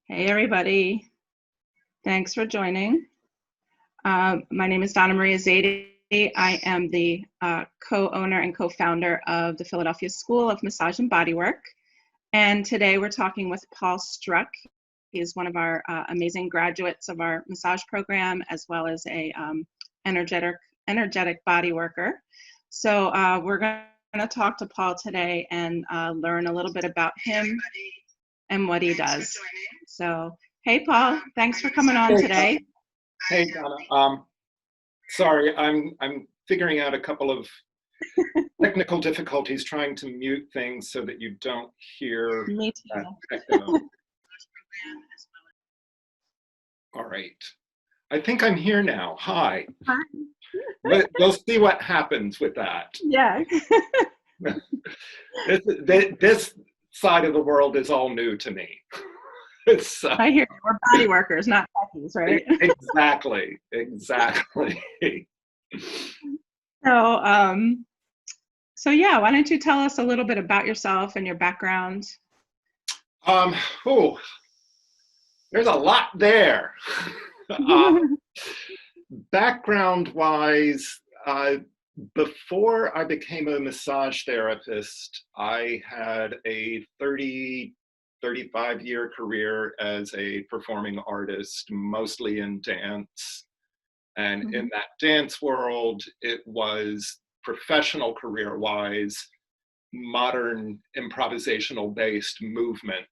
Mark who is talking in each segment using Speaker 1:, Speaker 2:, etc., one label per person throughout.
Speaker 1: Hey, everybody. Thanks for joining. My name is Donna Maria Zaidi. I am the co-owner and co-founder of the Philadelphia School of Massage and Bodywork. And today we're talking with Paul Struck. He is one of our amazing graduates of our massage program, as well as a energetic body worker. So we're going to talk to Paul today and learn a little bit about him and what he does. So, hey, Paul, thanks for coming on today.
Speaker 2: Hey, Donna. Sorry, I'm figuring out a couple of technical difficulties trying to mute things so that you don't hear.
Speaker 1: Me too.
Speaker 2: Echo. All right. I think I'm here now. Hi. We'll see what happens with that.
Speaker 1: Yeah.
Speaker 2: This side of the world is all new to me. So,
Speaker 1: I hear you. We're body workers, not techies, right?
Speaker 2: Exactly.
Speaker 1: So yeah, why don't you tell us a little bit about yourself and your background?
Speaker 2: There's a lot there. Background-wise, before I became a massage therapist, I had a 35-year career as a performing artist, mostly in dance. And in that dance world, it was professional career-wise, modern improvisational-based movement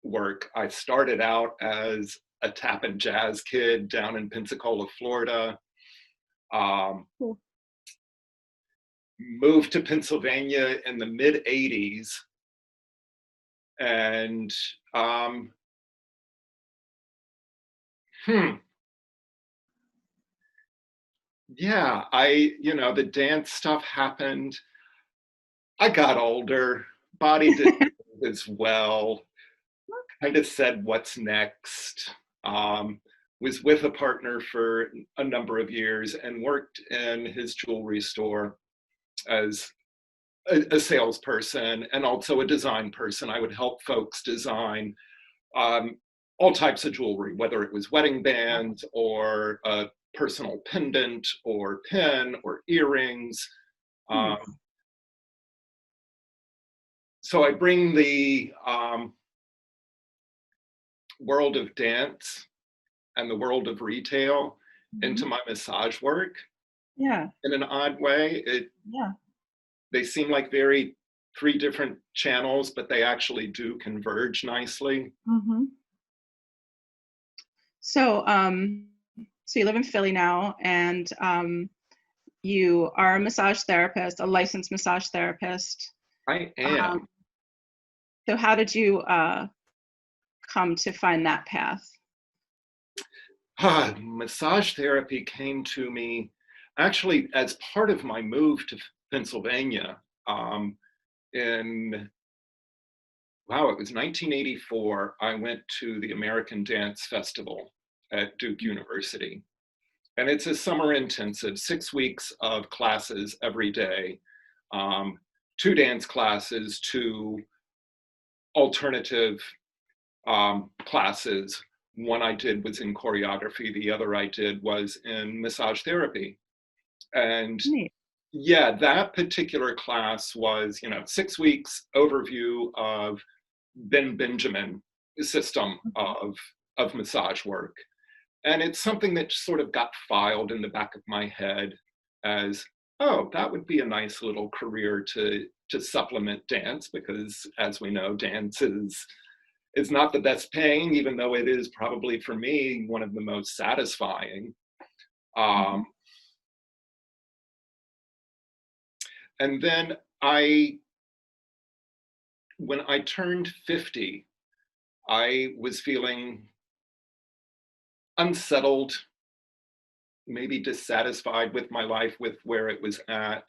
Speaker 2: work. I started out as a tap and jazz kid down in Pensacola, Florida. Moved to Pennsylvania in the mid-'80s. And yeah, the dance stuff happened. I got older, body did as well, kind of said, what's next? Was with a partner for a number of years and worked in his jewelry store as a salesperson and also a design person. I would help folks design all types of jewelry, whether it was wedding bands or a personal pendant or pin or earrings. So I bring the world of dance and the world of retail into my massage work.
Speaker 1: Yeah.
Speaker 2: In an odd way. They seem like three different channels, but they actually do converge nicely.
Speaker 1: So, so you live in Philly now, and you are a massage therapist, a licensed massage therapist.
Speaker 2: I am.
Speaker 1: So how did you come to find that path?
Speaker 2: Massage therapy came to me actually as part of my move to Pennsylvania it was 1984. I went to the American Dance Festival at Duke University. And it's a summer intensive, 6 weeks of classes every day, 2 dance classes, 2 alternative classes. One I did was in choreography, the other I did was in massage therapy. And yeah, that particular class was, 6 weeks overview of Ben Benjamin system of massage work. And it's something that sort of got filed in the back of my head as, oh, that would be a nice little career to supplement dance, because as we know, dance is not the best paying, even though it is probably for me one of the most satisfying. And then when I turned 50, I was feeling unsettled, maybe dissatisfied with my life, with where it was at.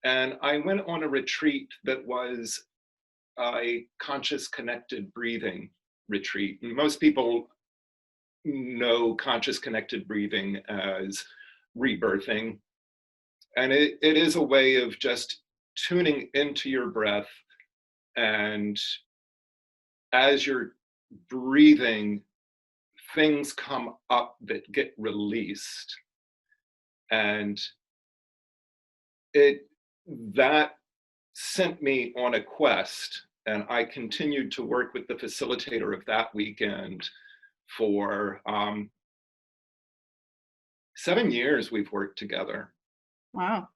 Speaker 2: And I went on a retreat that was a conscious connected breathing retreat. And most people know conscious connected breathing as rebirthing. And it is a way of just tuning into your breath. And as you're breathing, things come up that get released. And that sent me on a quest, and I continued to work with the facilitator of that weekend for 7 years. We've worked together.
Speaker 1: Wow.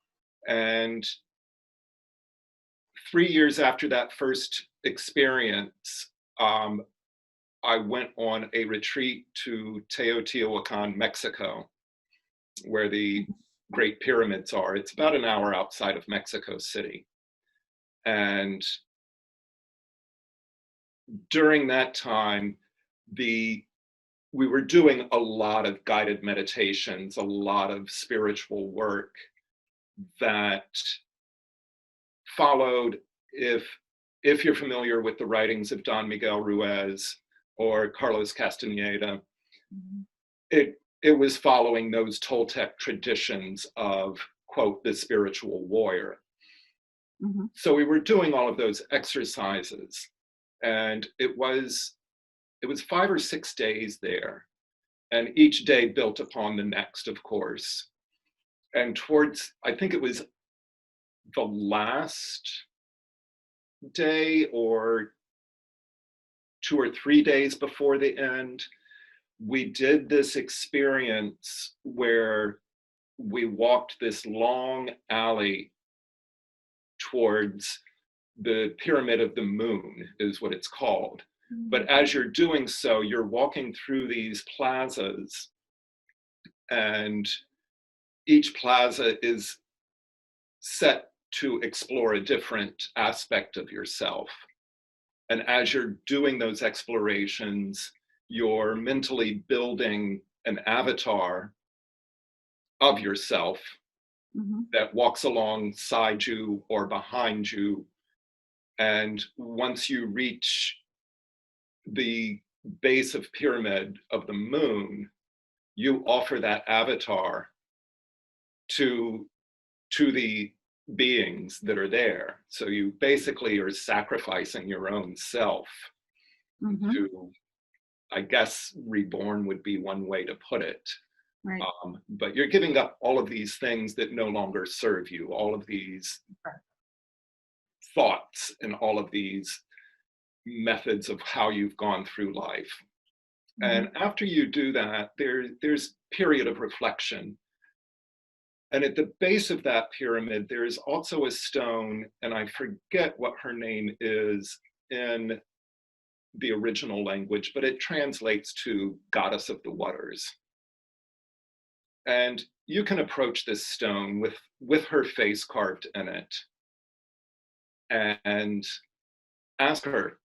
Speaker 2: And 3 years after that first experience, I went on a retreat to Teotihuacan, Mexico, where the Great Pyramids are. It's about an hour outside of Mexico City. And during that time, we were doing a lot of guided meditations, a lot of spiritual work that followed, if you're familiar with the writings of Don Miguel Ruiz or Carlos Castaneda, it was following those Toltec traditions of, quote, the spiritual warrior. So we were doing all of those exercises, and it was 5 or 6 days there, and each day built upon the next, of course. And towards, I think it was the last day or 2 or 3 days before the end, we did this experience where we walked this long alley towards the Pyramid of the Moon, is what it's called. But as you're doing so, you're walking through these plazas, and each plaza is set to explore a different aspect of yourself. And as you're doing those explorations, you're mentally building an avatar of yourself that walks alongside you or behind you. And once you reach the base of Pyramid of the Moon, you offer that avatar to the beings that are there. So you basically are sacrificing your own self to, I guess, reborn would be one way to put it.
Speaker 1: Right.
Speaker 2: But you're giving up all of these things that no longer serve you, all of these thoughts and all of these methods of how you've gone through life. And after you do that, there's period of reflection. And at the base of that pyramid, there is also a stone, and I forget what her name is in the original language, but it translates to Goddess of the Waters. And you can approach this stone with her face carved in it and ask her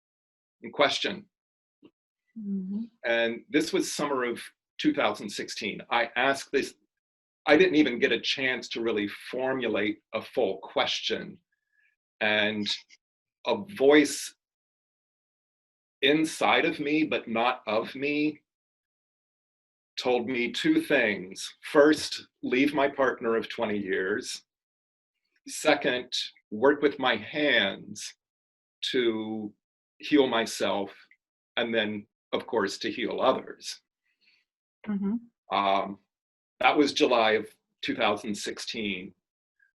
Speaker 2: a question. And this was summer of 2016. I asked this, I didn't even get a chance to really formulate a full question. And a voice inside of me, but not of me, told me 2 things. First, leave my partner of 20 years. Second, work with my hands to heal myself, and then, of course, to heal others. That was July of 2016.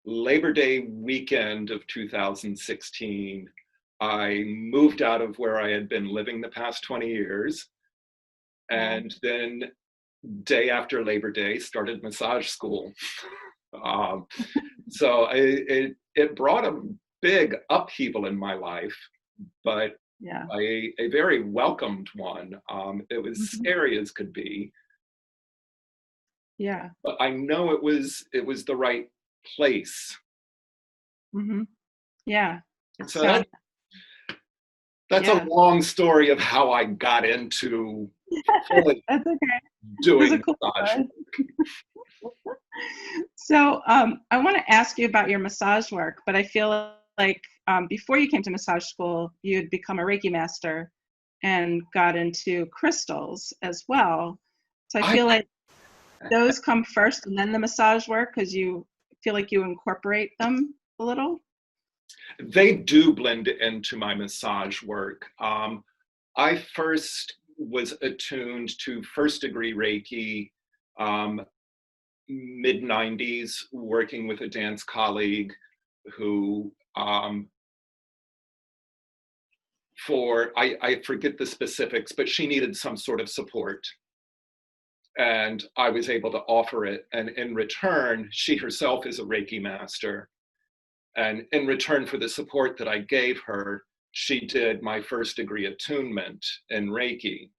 Speaker 2: Labor Day weekend of 2016, I moved out of where I had been living the past 20 years. And then day after Labor Day, started massage school. So it brought a big upheaval in my life, but a very welcomed one. It was scary as could be.
Speaker 1: Yeah.
Speaker 2: But I know it was the right place.
Speaker 1: Yeah.
Speaker 2: So that's a long story of how I got into fully
Speaker 1: That's okay.
Speaker 2: doing massage.
Speaker 1: So I want to ask you about your massage work, but I feel like before you came to massage school, you'd become a Reiki master and got into crystals as well. So I feel like those come first and then the massage work, because you feel like you incorporate them a little?
Speaker 2: They do blend into my massage work. I first was attuned to first degree Reiki mid 90s, working with a dance colleague who I forget the specifics, but she needed some sort of support. And I was able to offer it. And in return, she herself is a Reiki master. And in return for the support that I gave her, she did my first degree attunement in Reiki.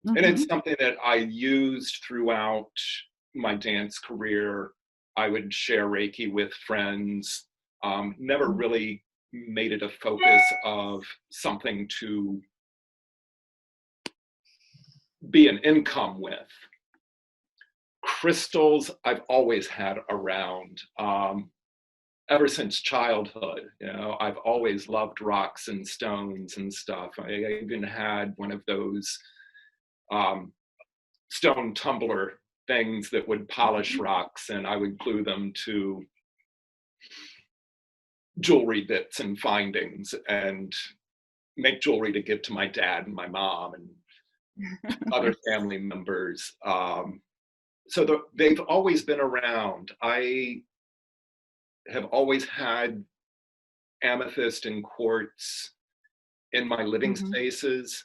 Speaker 2: And it's something that I used throughout my dance career. I would share Reiki with friends, never really made it a focus of something to be an income with. Crystals I've always had around ever since childhood. You know, I've always loved rocks and stones and stuff. I even had one of those stone tumbler things that would polish rocks, and I would glue them to jewelry bits and findings and make jewelry to give to my dad and my mom and other family members. So they've always been around. I have always had amethyst and quartz in my living spaces.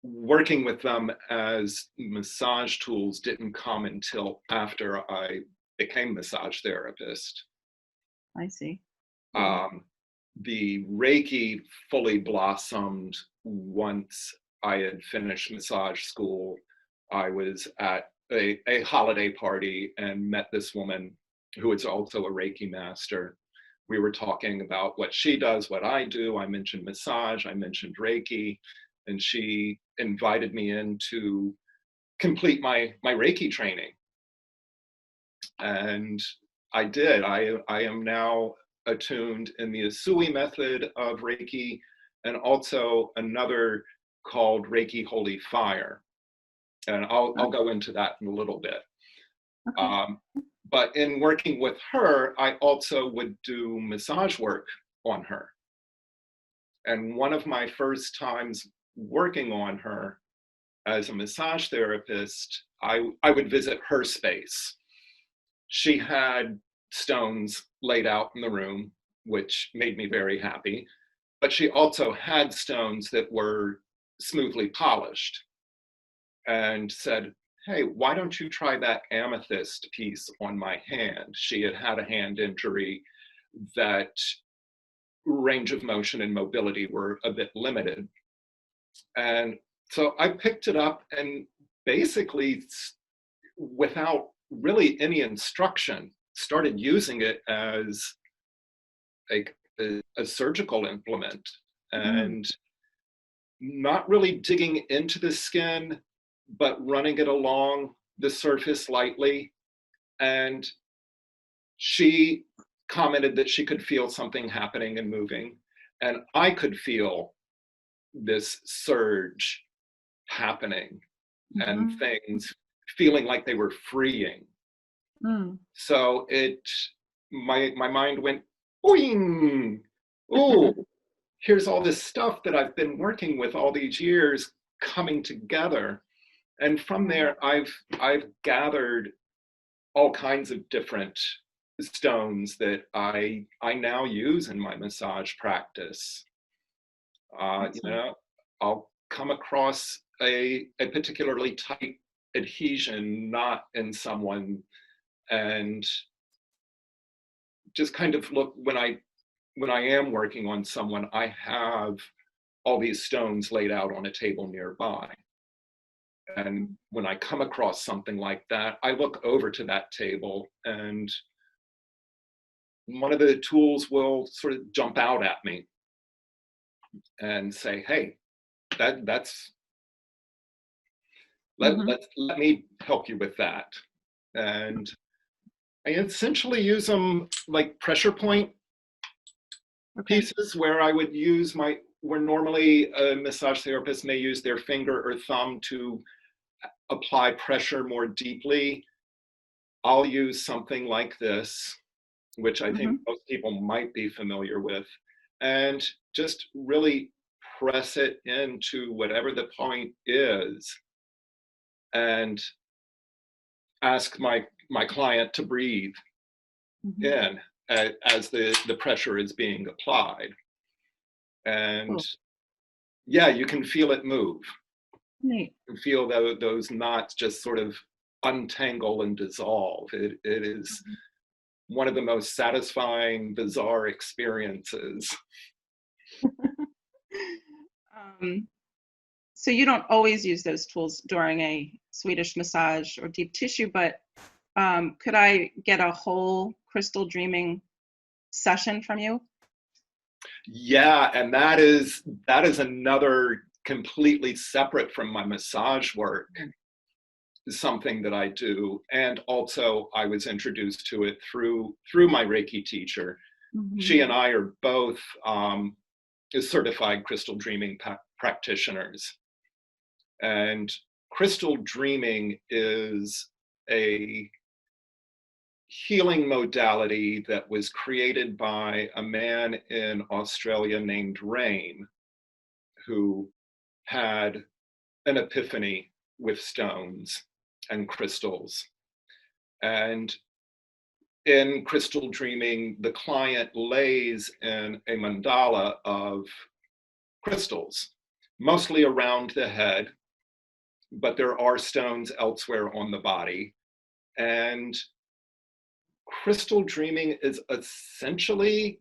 Speaker 2: Working with them as massage tools didn't come until after I became a massage therapist.
Speaker 1: I see.
Speaker 2: The Reiki fully blossomed once I had finished massage school. I was at a holiday party and met this woman who is also a Reiki master. We were talking about what she does, what I do. I mentioned massage, I mentioned Reiki, and she invited me in to complete my Reiki training. And I did. I am now attuned in the Asui method of Reiki, and also another called Reiki Holy Fire. And I'll go into that in a little bit. But in working with her, I also would do massage work on her. And one of my first times working on her as a massage therapist, I would visit her space. She had stones laid out in the room, which made me very happy. But she also had stones that were smoothly polished, and said, hey, why don't you try that amethyst piece on my hand? She had had a hand injury that range of motion and mobility were a bit limited. And so I picked it up and basically, without really any instruction, started using it as a surgical implement, and not really digging into the skin, but running it along the surface lightly. And she commented that she could feel something happening and moving, and I could feel this surge happening and things feeling like they were freeing. So my mind went, boing, oh, here's all this stuff that I've been working with all these years coming together. And from there, I've gathered all kinds of different stones that I now use in my massage practice. You know, I'll come across a particularly tight adhesion knot in someone, and just kind of look, when I am working on someone, I have all these stones laid out on a table nearby. And when I come across something like that, I look over to that table, and one of the tools will sort of jump out at me and say, hey, let me help you with that. And I essentially use them like pressure point pieces, where I would use where normally a massage therapist may use their finger or thumb to apply pressure more deeply. I'll use something like this, which I think most people might be familiar with, and just really press it into whatever the point is and ask my client to breathe in as the pressure is being applied. And yeah, you can feel it move.
Speaker 1: Neat.
Speaker 2: You can feel those knots just sort of untangle and dissolve. It is one of the most satisfying, bizarre experiences.
Speaker 1: So you don't always use those tools during a Swedish massage or deep tissue, but could I get a whole crystal dreaming session from you?
Speaker 2: Yeah, and that is another completely separate from my massage work, something that I do. And also I was introduced to it through my Reiki teacher. She and I are both certified crystal dreaming practitioners. And crystal dreaming is a healing modality that was created by a man in Australia named Rain, who had an epiphany with stones and crystals. And in crystal dreaming, the client lays in a mandala of crystals, mostly around the head, but there are stones elsewhere on the body. And crystal dreaming is essentially,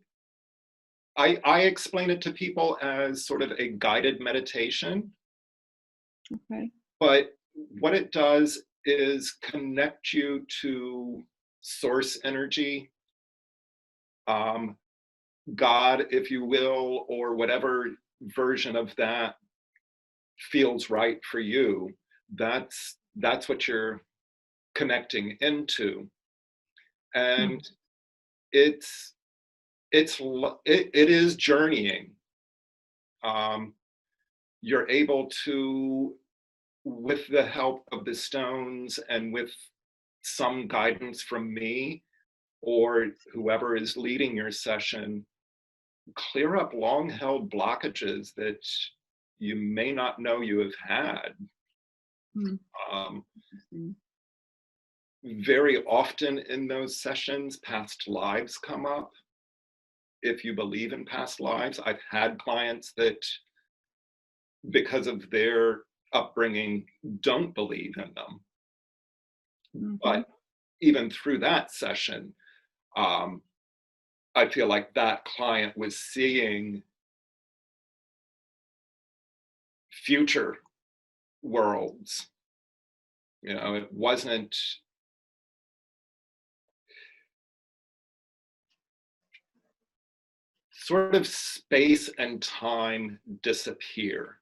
Speaker 2: I explain it to people as sort of a guided meditation.
Speaker 1: Okay.
Speaker 2: But what it does is connect you to source energy, God, if you will, or whatever version of that feels right for you. That's what you're connecting into. And it is journeying. You're able to, with the help of the stones and with some guidance from me or whoever is leading your session, clear up long held blockages that you may not know you have had. Very often in those sessions, past lives come up. If you believe in past lives, I've had clients that, because of their upbringing, don't believe in them. But even through that session, I feel like that client was seeing future worlds. You know, it wasn't sort of space and time disappear.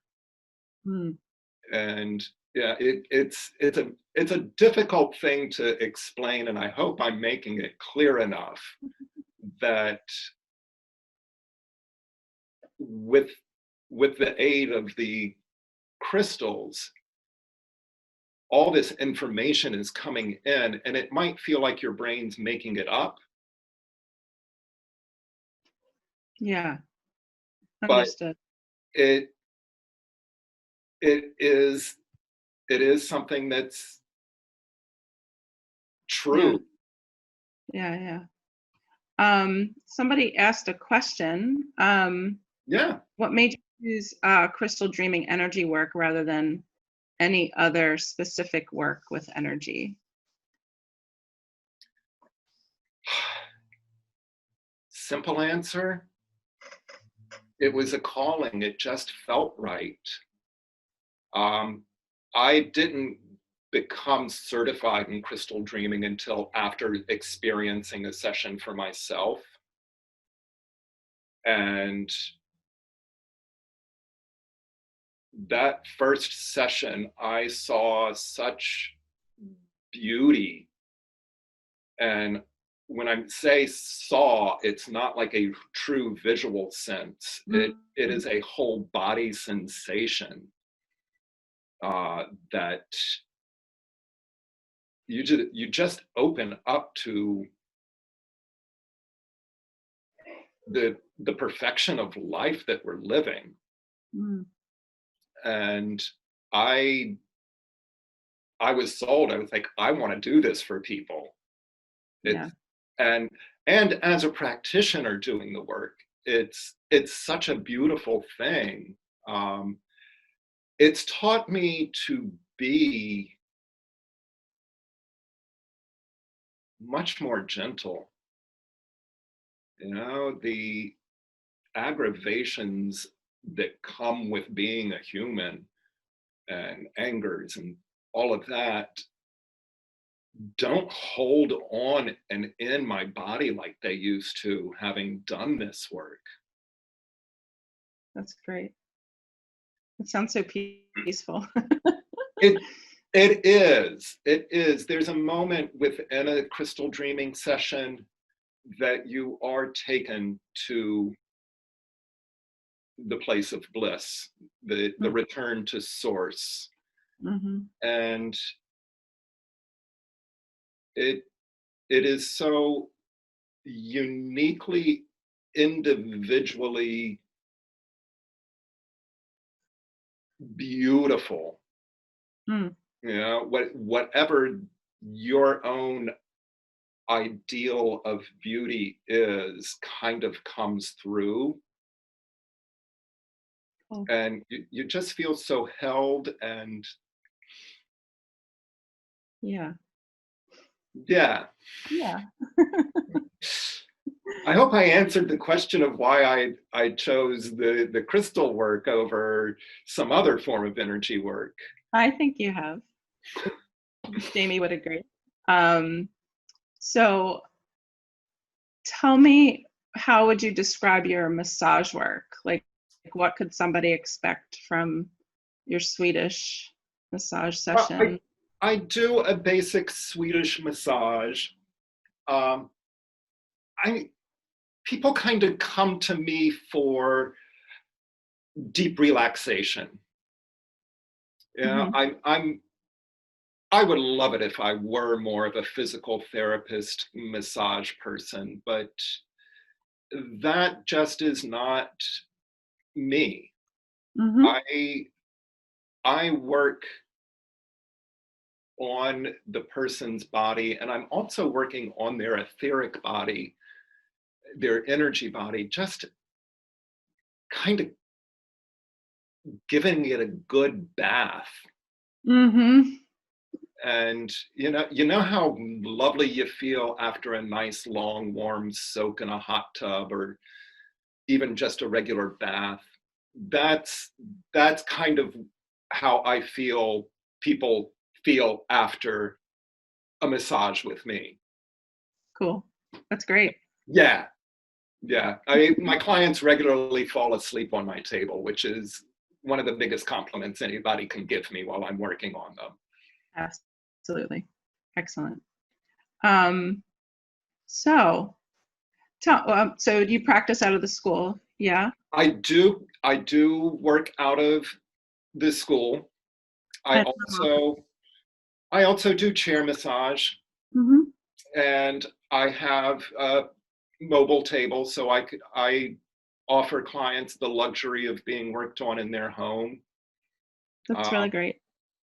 Speaker 2: And yeah, it's a difficult thing to explain, and I hope I'm making it clear enough that with the aid of the crystals, all this information is coming in, and it might feel like your brain's making it up.
Speaker 1: Yeah, understood.
Speaker 2: But it is something that's true.
Speaker 1: Yeah. Somebody asked a question.
Speaker 2: Yeah.
Speaker 1: What made you use crystal dreaming energy work rather than any other specific work with energy?
Speaker 2: Simple answer. It was a calling. It just felt right. I didn't become certified in crystal dreaming until after experiencing a session for myself. And that first session, I saw such beauty. And when I say saw, it's not like a true visual sense. It is a whole body sensation that you just open up to the perfection of life that we're living.
Speaker 1: Mm.
Speaker 2: And I was sold. I was like, I want to do this for people.
Speaker 1: Yeah.
Speaker 2: It's and as a practitioner doing the work, it's such a beautiful thing. It's taught me to be much more gentle. The aggravations that come with being a human and angers and all of that don't hold on and in my body like they used to, having done this work.
Speaker 1: That's great. It sounds so peaceful.
Speaker 2: It it is. It is. There's a moment within a crystal dreaming session that you are taken to the place of bliss, the return to source.
Speaker 1: Mm-hmm.
Speaker 2: And it it is so uniquely, individually beautiful.
Speaker 1: Mm.
Speaker 2: Whatever your own ideal of beauty is kind of comes through,
Speaker 1: Cool.
Speaker 2: and you just feel so held. And
Speaker 1: Yeah.
Speaker 2: yeah,
Speaker 1: Yeah.
Speaker 2: I hope I answered the question of why I chose the crystal work over some other form of energy work.
Speaker 1: I think you have. Jamie would agree. Um, so tell me, how would you describe your massage work? Like what could somebody expect from your Swedish massage
Speaker 2: Well,
Speaker 1: session?
Speaker 2: I do a basic Swedish massage. Um, I People kind of come to me for deep relaxation.
Speaker 1: Mm-hmm.
Speaker 2: I would love it if I were more of a physical therapist massage person, but that just is not me.
Speaker 1: Mm-hmm.
Speaker 2: I I work on the person's body, and I'm also working on their etheric body, their energy body, just kind of giving it a good bath.
Speaker 1: Mm-hmm.
Speaker 2: And you know how lovely you feel after a nice long warm soak in a hot tub, or even just a regular bath. That's kind of how I feel people feel after a massage with me.
Speaker 1: Cool. That's great.
Speaker 2: Yeah, yeah. My clients regularly fall asleep on my table, which is one of the biggest compliments anybody can give me while I'm working on them.
Speaker 1: Absolutely. Excellent. Um, so so you practice out of the school, yeah?
Speaker 2: I do work out of the school. I
Speaker 1: And
Speaker 2: also I also do chair massage,
Speaker 1: mm-hmm.
Speaker 2: and I have a mobile table, so I offer clients the luxury of being worked on in their home.
Speaker 1: That's really
Speaker 2: Um,
Speaker 1: great.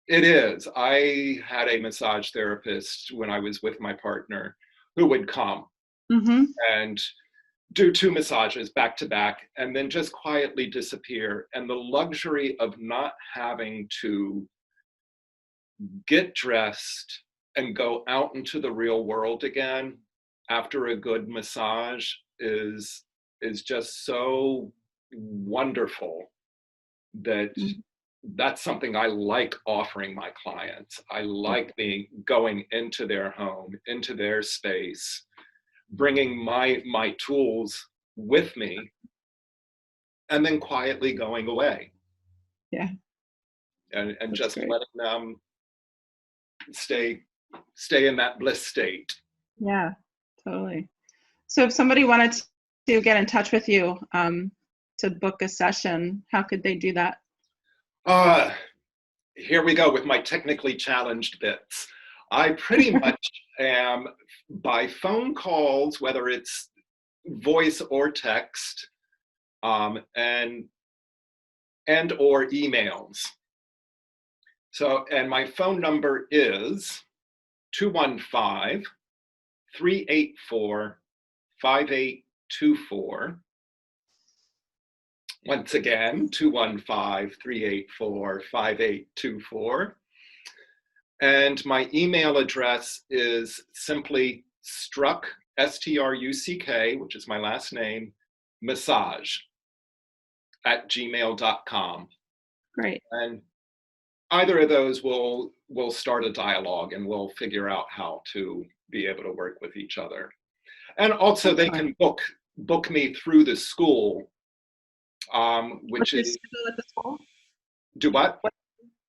Speaker 2: it is. I had a massage therapist when I was with my partner who would come
Speaker 1: Mm-hmm.
Speaker 2: and do two massages back to back and then just quietly disappear. And the luxury of not having to get dressed and go out into the real world again after a good massage is just so wonderful, that
Speaker 1: Mm-hmm.
Speaker 2: that's something I like offering my clients. I like going into their home, into their space, bringing my tools with me, and then quietly going away,
Speaker 1: Yeah,
Speaker 2: and
Speaker 1: that's
Speaker 2: just
Speaker 1: great.
Speaker 2: letting them stay in that bliss state.
Speaker 1: Yeah, totally. So if somebody wanted to get in touch with you to book a session, how could they do that?
Speaker 2: Uh, Here we go with my technically challenged bits. I pretty much am, by phone calls, whether it's voice or text, and and or emails. So, and my phone number is 215-384-5824. Once again, 215-384-5824. And my email address is simply struck, S-T-R-U-C-K, which is my last name, massage @gmail.com.
Speaker 1: Great.
Speaker 2: And either of those will start a dialogue, and we'll figure out how to be able to work with each other. And also they can book me through the school, which is
Speaker 1: at the school.
Speaker 2: Do what?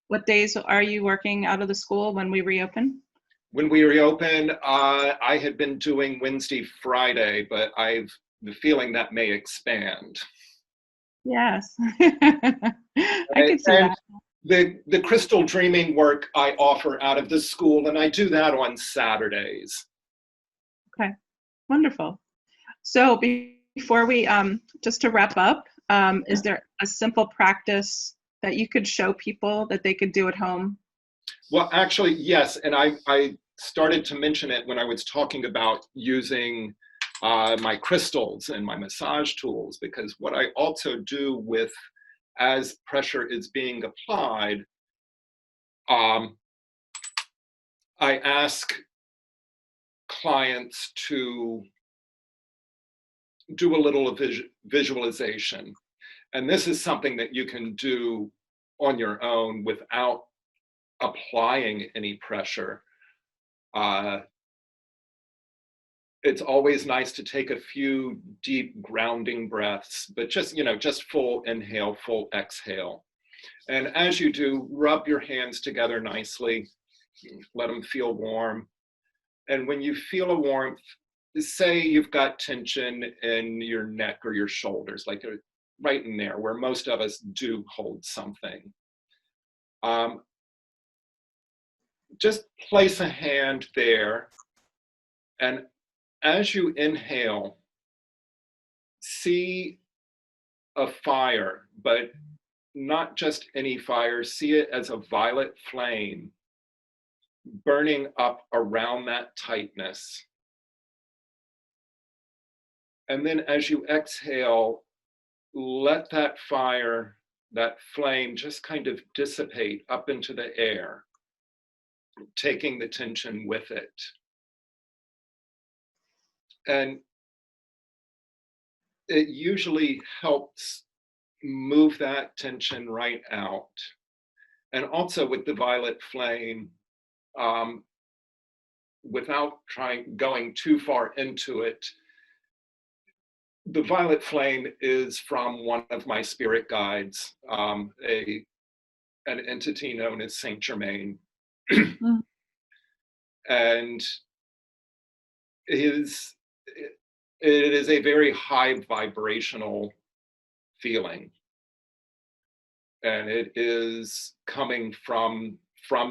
Speaker 1: What days are you working out of the school when we reopen?
Speaker 2: When we reopen, I had been doing Wednesday, Friday, but I've the feeling that may expand.
Speaker 1: Yes, I can see that.
Speaker 2: The crystal dreaming work I offer out of the school, and I do that on Saturdays.
Speaker 1: Okay, wonderful. So before we, just to wrap up, is there a simple practice that you could show people that they could do at home?
Speaker 2: Well, actually, yes, and I started to mention it when I was talking about using my crystals and my massage tools, because what I also do with, as pressure is being applied, I ask clients to do a little visualization. And this is something that you can do on your own without applying any pressure. It's always nice to take a few deep grounding breaths, but just, just full inhale, full exhale. And as you do, rub your hands together nicely, let them feel warm. And when you feel a warmth, say you've got tension in your neck or your shoulders, like right in there where most of us do hold something. Just place a hand there, and as you inhale, see a fire, but not just any fire, see it as a violet flame burning up around that tightness. And then as you exhale, let that fire, that flame, just kind of dissipate up into the air, taking the tension with it. And it usually helps move that tension right out. And also with the violet flame, without going too far into it, the violet flame is from one of my spirit guides, an entity known as Saint Germain. And it is a very high vibrational feeling. And it is coming from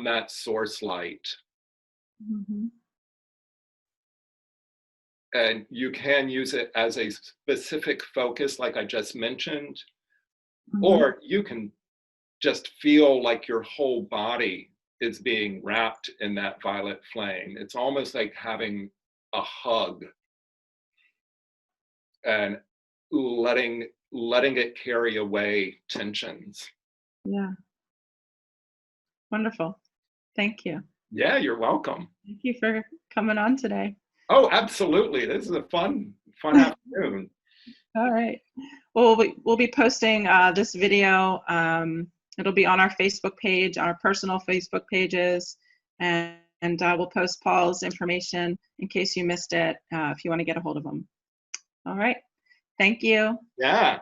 Speaker 2: that source light.
Speaker 1: Mm-hmm.
Speaker 2: And you can use it as a specific focus, like I just mentioned, mm-hmm. or you can just feel like your whole body is being wrapped in that violet flame. It's almost like having a hug and letting it carry away tensions.
Speaker 1: Yeah. Wonderful. Thank you.
Speaker 2: Yeah, you're welcome.
Speaker 1: Thank you for coming on today.
Speaker 2: Oh, absolutely. This is a fun afternoon.
Speaker 1: All right. Well, we'll be posting this video. It'll be on our Facebook page, our personal Facebook pages, and we'll post Paul's information in case you missed it, if you want to get a hold of him. All right. Thank you.
Speaker 2: Yeah.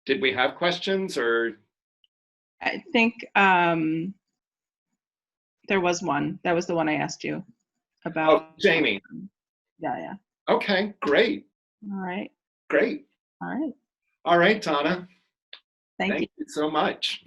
Speaker 2: Did we have questions, or?
Speaker 1: I think there was one. That was the one I asked you about.
Speaker 2: Oh, Jamie.
Speaker 1: Yeah.
Speaker 2: Okay, great.
Speaker 1: All right.
Speaker 2: Great.
Speaker 1: All right.
Speaker 2: All right, Donna.
Speaker 1: Thank you
Speaker 2: so much.